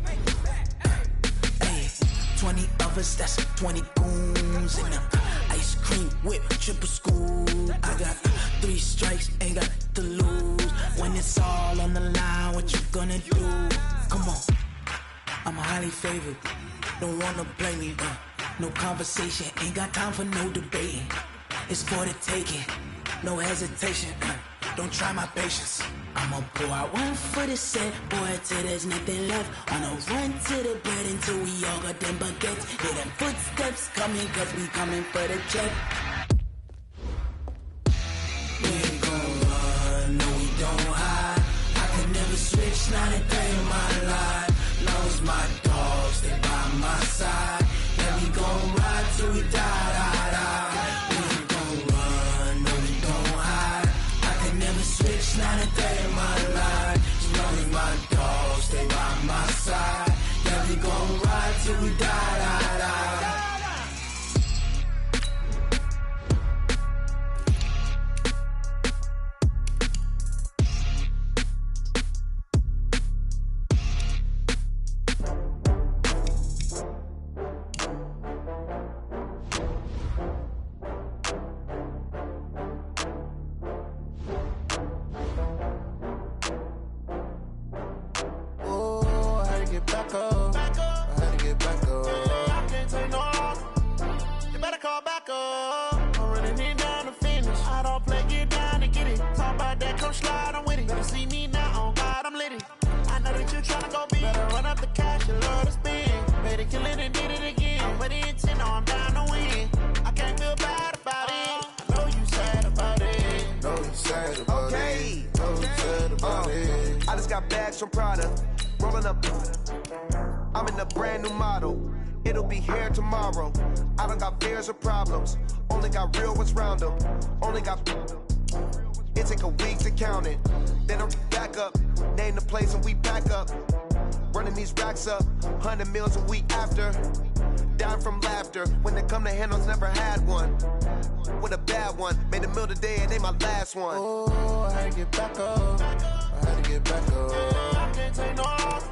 Hey, 20 of us, that's 20 goons in the ice cream whip, triple scoop. I got 3 strikes, ain't got to lose. When it's all on the line, what you gonna do? Come on, I'm highly favored. Don't wanna blame me. No conversation, ain't got time for no debating. It's for the taking, no hesitation. Don't try my patience. I'ma pour out one for the set, boy, till there's nothing left. On a run to the bread until we all got them baguettes. Hear them footsteps coming, cause we coming for the check. We ain't gon' run, no, we don't hide. I can never switch, not a day in my life. Long as my dogs stay by my side. Yeah, we gon' ride till we die, die, die. We ain't gon' run, no, we don't hide. I can never switch, not a day in my life. As long as my dogs stay by my side. Yeah, we gon' ride till we die, die, die. From Prada, rolling up. I'm in a brand new model. It'll be here tomorrow. I don't got fears or problems. Only got real ones round them. Only got. It take a week to count it. Then I'm back up. Name the place and we pack up. Running these racks up. 100 meals a week after. Down from laughter. When they come to handles, never had one. With a bad one. Made a meal today and they my last one. Oh, I had to get back up. I had to get back up. I can't take no off.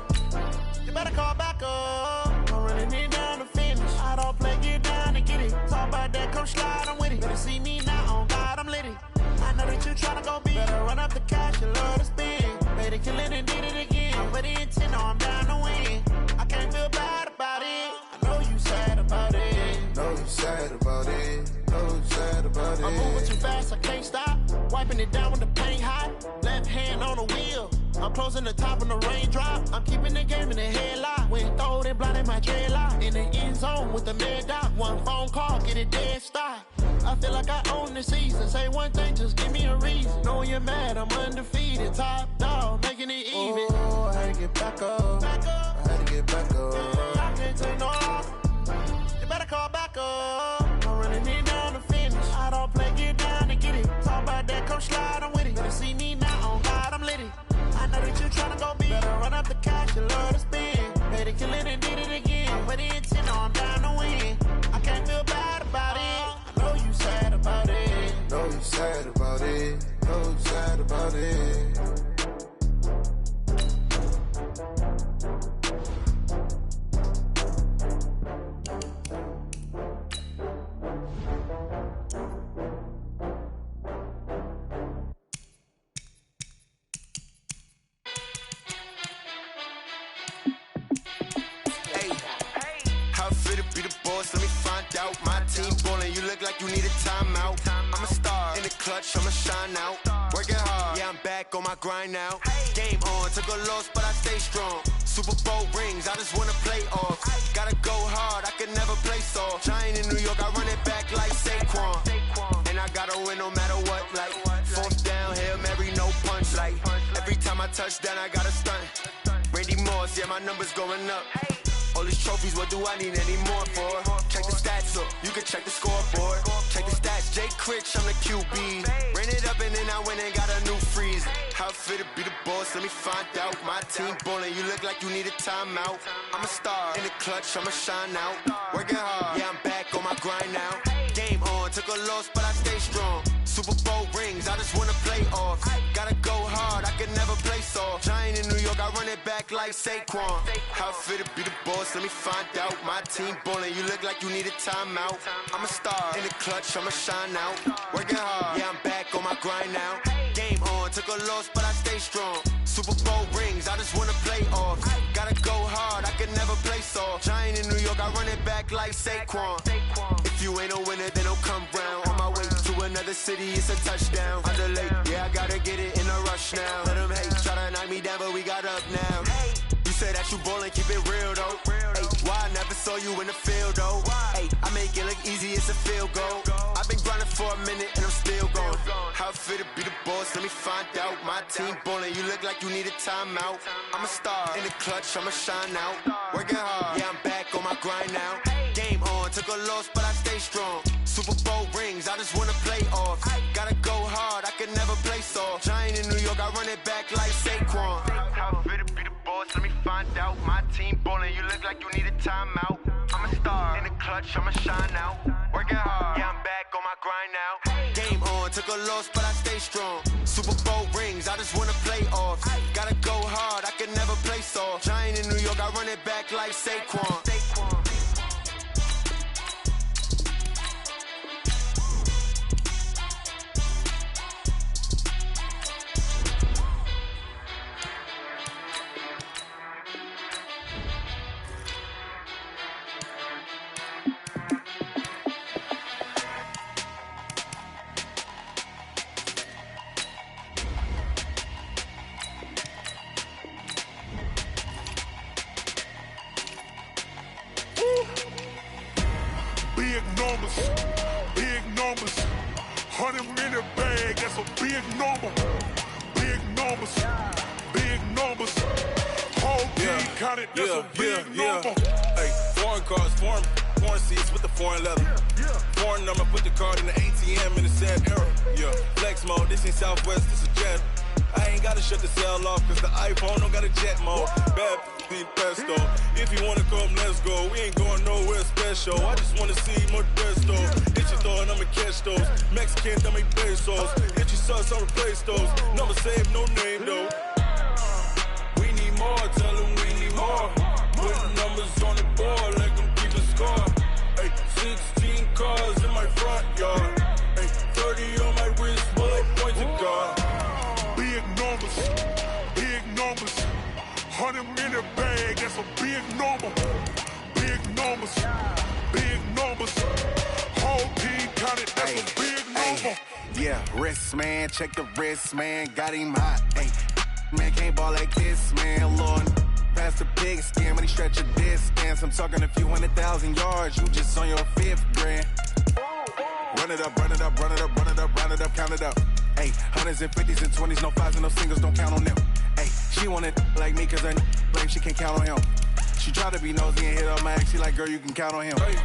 You better call back up. I'm running it down to finish. I don't play, get down and get it. Talk about that, come slide, I'm with it. Better see me now, on God, I'm litty. I know that you tryna go big. Better run up the cash, you love to spin. Better kill it and did it again. With the intent, no, I'm down to win. I can't feel bad about it. I know you sad about it. Know you sad about it. Know you sad about it. I'm moving too fast, I can't stop. Wiping it down when the paint hot. Left hand on the wheel. I'm closing the top when the raindrop. I'm keeping the game in the headlock. When throwed and blinded my dreadlock. In the end zone with the mad dot. One phone call, get it dead stop. I feel like I own the season. Say one thing, just give me a reason. Knowing you're mad, I'm undefeated. Top dog, making it even. Oh, I had to get back up. I had to get back up. I can't take no off. You better call back up. I'm running it down to finish. I don't play, get down and get it. Talk about that, come slide, I'm with it. Better see me now, on God, I'm litty. I know that you tryna go big. Better run up the cash, you love to spin. Better kill it and did it again. With the intent, no, I'm down to win. I can't feel bad about it. I know you sad about it. Know you sad about it. Know you sad about it. Out. My team ballin', you look like you need a timeout. I'm a star in the clutch, I'ma shine out. Working hard, yeah, I'm back on my grind now. Game on, took a loss, but I stay strong. Super Bowl rings, I just wanna play off. Gotta go hard, I can never play soft. Giant in New York, I run it back like Saquon. And I gotta win no matter what, like fourth down, Hail Mary, no punch. Like every time I touch down, I gotta stunt. Randy Moss, yeah, my numbers going up. trophies, what do I need any more for? Check the stats up, you can check the scoreboard. Check the stats, Jay Critch, I'm the QB. Ran it up and then I went and got a new freeze. How fit to be the boss, let me find out. My team ballin', you look like you need a timeout. I'm a star, in the clutch, I'ma shine out. Working hard, yeah, I'm back on my grind now. Game on, took a loss, but I stay strong. Super Bowl rings, I just wanna play off. Gotta go hard, I can never play soft. Giant in New York, I run it back like Saquon. How fit to be the boss, let me find out. My team ballin', you look like you need a timeout. I'm a star, in the clutch, I'ma shine out. Working hard, yeah, I'm back on my grind now. Game on, took a loss, but I stay strong. Super Bowl rings, I just wanna play off. Gotta go hard, I can never play soft. Giant in New York, I run it back like Saquon. If you ain't a winner, then don't come round. On my way to another city, it's a touchdown. Under late, yeah, I gotta get it in a rush now. Let them hate, try to knock me down, but we got up now. You say that you ballin', keep it real though. Ay, why I never saw you in the field though? Ay, I make it look easy, it's a field goal. I've been grinding for a minute and I'm still going. How fit to be the boss, let me find out. My team ballin', you look like you need a timeout. I'm a star, in the clutch, I'ma shine out. Working hard, yeah, I'm back on my grind now. Game on, took a loss, but I stay strong. Super Bowl rings, I just wanna play off. Gotta go hard, I can never play soft. Giant in New York, I run it back like Saquon. How fit to be the boss, let me find out. My team ballin', you look like you need a timeout. I'm a star, in the clutch, I'ma shine out. Working hard, yeah, I'm back on my grind now. Game on, took a loss, but I stay strong. Super Bowl rings, I just wanna play off. Gotta go hard, I can never play soft. Giant in New York, I run it back like Saquon. Big numbers, 100-minute bag, that's a big number. Big numbers, whole team counted, that's a big number. Hey, foreign cars, foreign seats with the foreign leather. Foreign number, put the card in the ATM in the sad era. Yeah, flex mode, this ain't Southwest, this is jet. I ain't gotta shut the cell off, cause the iPhone don't got a jet mode. Bad need pesto. If you wanna come, let's go. We ain't going nowhere special. I just wanna see Modesto. Hit your thought, I'ma catch those. Mexican, I make pesos. Hit your sauce, I'll replace those. Number saved, no name though. We need more, tell them we need more. Putting numbers on the board, let them keep a score. Hey, 16 cars in my front yard. Hey, 30 on my wrist, bullet point to God. Big numbers, 100-minute bag, that's a big number. Big numbers, whole team counted, that's a big number. Yeah, wrist man, check the wrist man, got him hot. Ay, man can't ball like this, man. Lord, past the big skin when he stretch a distance. I'm talking a few 100,000 yards, you just on your 5th grand. Run it up, count it up. Ay, hundreds and 50s and 20s, no 5s and no singles, don't count on them. Ay, she want it like me cause her blame she can't count on him. She try to be nosy and hit up my ex, she like, girl, you can count on him. Hey,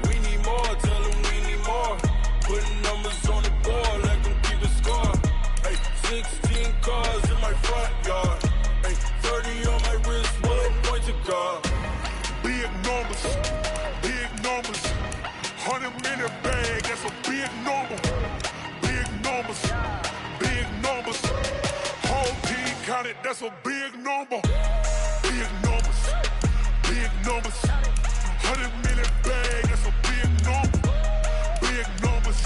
we need more, tell them we need more. Putting numbers on the board, let them keep a score. Hey, 16 cars in my front yard. Hey, 30 on my wrist, bullet point to God. Big numbers, 100-minute bag, that's a big number. Big numbers, whole team counted, that's a big number. Big numbers, 100-minute bag, that's a big number. Big numbers,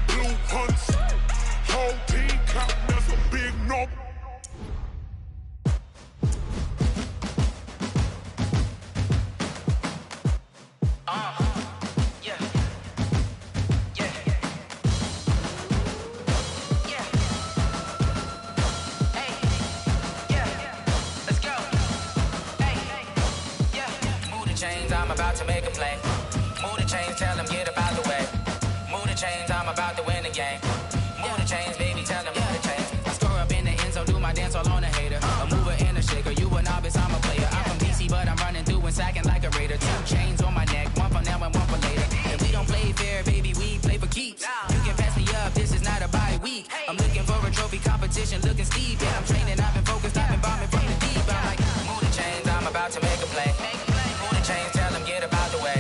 blue hunts, whole team counting, that's a big number. I'm about to make a play. Move the chains, tell them get up out the way. Move the chains, I'm about to win the game. Move the chains, baby, tell them move the chains. I score up in the end zone, do my dance all on a hater. A mover and a shaker, you a novice, I'm a player. I'm from DC, but I'm running through and sacking like a raider. 2 chains on my neck, one for now and one for later. And we don't play fair, baby, we play for keeps. You can pass me up, this is not a bye week. I'm looking for a trophy competition, looking steep. And I'm training, I've been focused, I've been bombing from the deep. I'm like, move the chains, I'm about to make a play. Move the chains, tell them get about the way.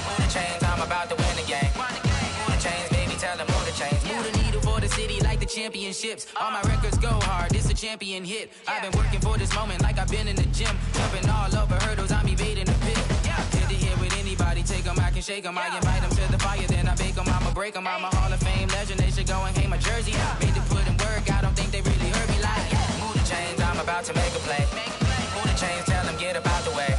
Move the chains, I'm about to win the game. Move the chains, baby, tell them move the chains. Move the needle for the city like the championships. All my records go hard, this a champion hit. I've been working for this moment like I've been in the gym. Jumping all over hurdles, I'm evading the pit. Hit to hit with anybody, take them, I can shake them. I invite them to the fire, then I bake them, I'ma break them. I'm a Hall of Fame legend, they should go and hang my jersey. Made to put in work, I don't think they really heard me like. Move the chains, I'm about to make a play. Move the chains, tell them get about the way.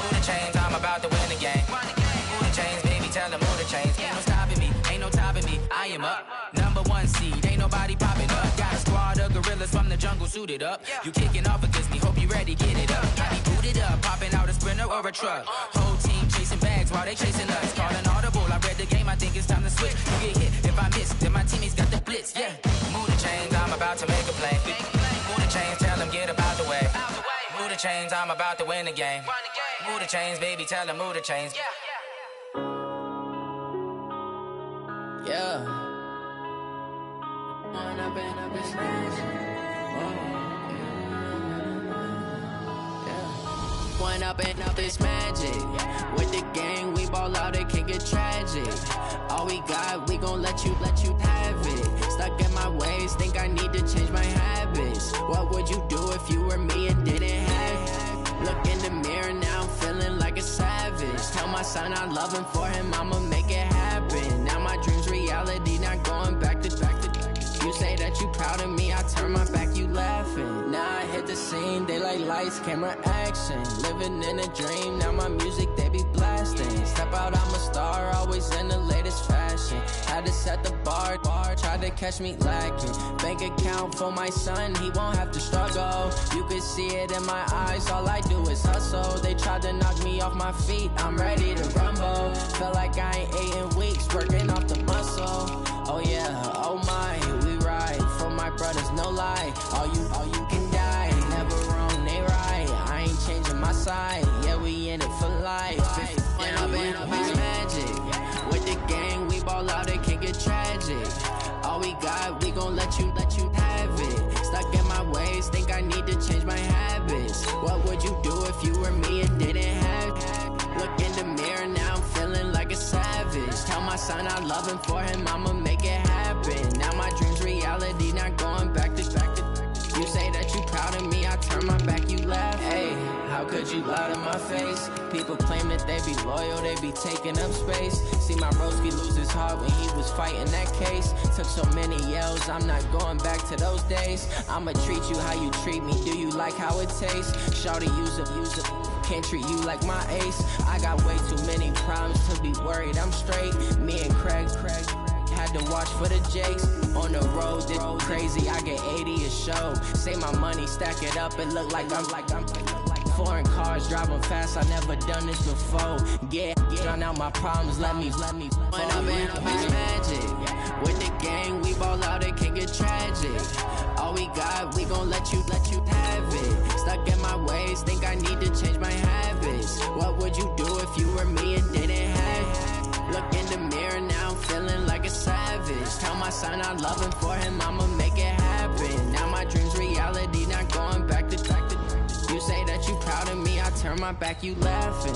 Move the chains, I'm about to win the game. Move the chains, baby, tell them move the chains. Ain't no stopping me, ain't no topping me, I am up. #1 seed, ain't nobody popping up. Got a squad of gorillas from the jungle suited up. You kicking off against me, hope you ready, get it up. Got me booted up, popping out a Sprinter or a truck. Whole team chasing bags while they chasing us. Calling audible, I read the game, I think it's time to switch. You get hit, if I miss, then my teammates got the blitz, yeah. Move the chains, I'm about to make a play. Move the chains, tell them get about the way. Move the chains, I'm about to win the game. Move the chains, baby, tell them move the chains. Yeah. One up and up is magic. With the gang, we ball out, it can get tragic. All we got, we gon' let you have it. Stuck in my ways, think I need to change my habits. What would you do if you were me and didn't have it? Look in the mirror now, I'm feeling like a savage. Tell my son I love him, for him I'ma make it happen. Now my dream's reality, not going back to. You say that you proud of me, I turn my back, you laughing. Now I hit the scene, they like lights, camera, action. Living in a dream, now my music, they be blasting. Step out, I'm a star, always in the latest fashion. Had to set the bar, tried to catch me lacking. Bank account for my son, he won't have to struggle. You could see it in my eyes, all I do is hustle. They tried to knock me off my feet, I'm ready to rumble. Feel like I ain't ate in weeks, working off the muscle. Oh yeah, oh my, we ride for my brothers, no lie. All you can die, never wrong, they right. I ain't changing my side, yeah, we in it for life. When up and up is magic. With the gang, we ball out, it can get tragic. All we got, we gon' let you have it. Stuck in my ways, think I need to change my habits. What would you do if you were me and didn't have it? Look in the mirror now, I'm feeling like a savage. Tell my son I love him, for him I'ma make it happen. Now my dream's reality, not going back to. You say that you proud of me, I turn my back, you laugh. Hey, how could you lie to my face? People claim that they be loyal, they be taking up space. See my broski lose his heart when he was fighting that case. Took so many yells, I'm not going back to those days. I'ma treat you how you treat me, do you like how it tastes? Shawty, use it. Can't treat you like my ace. I got way too many problems to be worried, I'm straight. Me and Craig had to watch for the Jakes. On the road, this crazy, I get 80 a show. Say my money, stack it up, it look like I'm foreign cars, driving fast, I never done this before. Yeah, drown out my problems, let me. When up and up is magic. With the gang, we ball out, it can get tragic. All we got, we gon' let you have it. Stuck in my ways, think I need to change my habits. What would you do if you were me and didn't have it? Look in the mirror now, I'm feeling like a savage. Tell my son I love him, for him I'ma make it happen. Now my dream's reality, not going back to. You say that you proud of me, I turn my back, you laughing.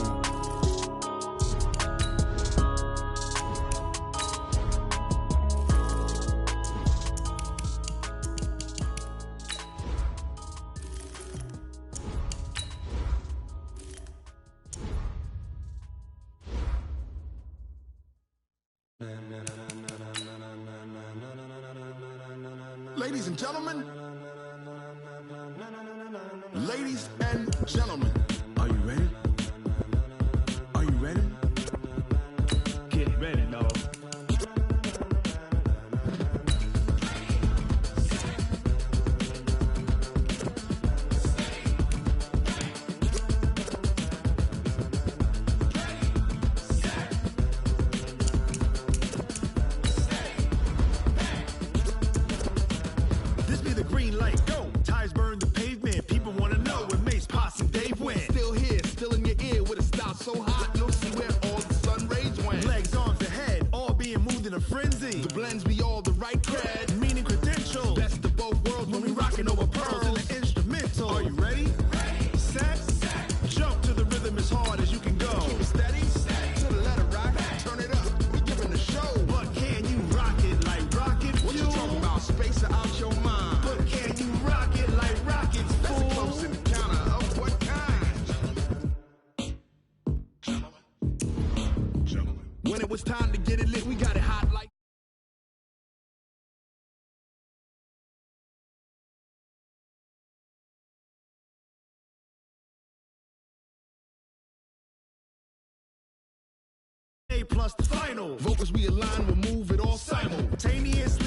Ladies and gentlemen, are you ready? Are you ready? Get ready, dog. This be the green light, go. Tires burn the pavement, people wanna know when Mace, Posse, and Dave went. house so hot, you'll see where all the sun rays went. Legs, arms, and head, all being moved in a frenzy. The blends be all the right cred. Meaning credentials. Best of both worlds when we rockin' over pearls. In the instrumental. Are you ready? Set. Jump to the rhythm as hard as you can go. Keep it steady. To the letter rock. Turn it up. We giving the show. But can you rock it like rocket fuel? What you talking about? Space or out your mind? But can you rock it like rockets, That's fool? a close encounter of what kind? Gentlemen. When it was time to get it lit, we got it hot like. A plus the final. Vocals we align, we'll move it all simultaneously.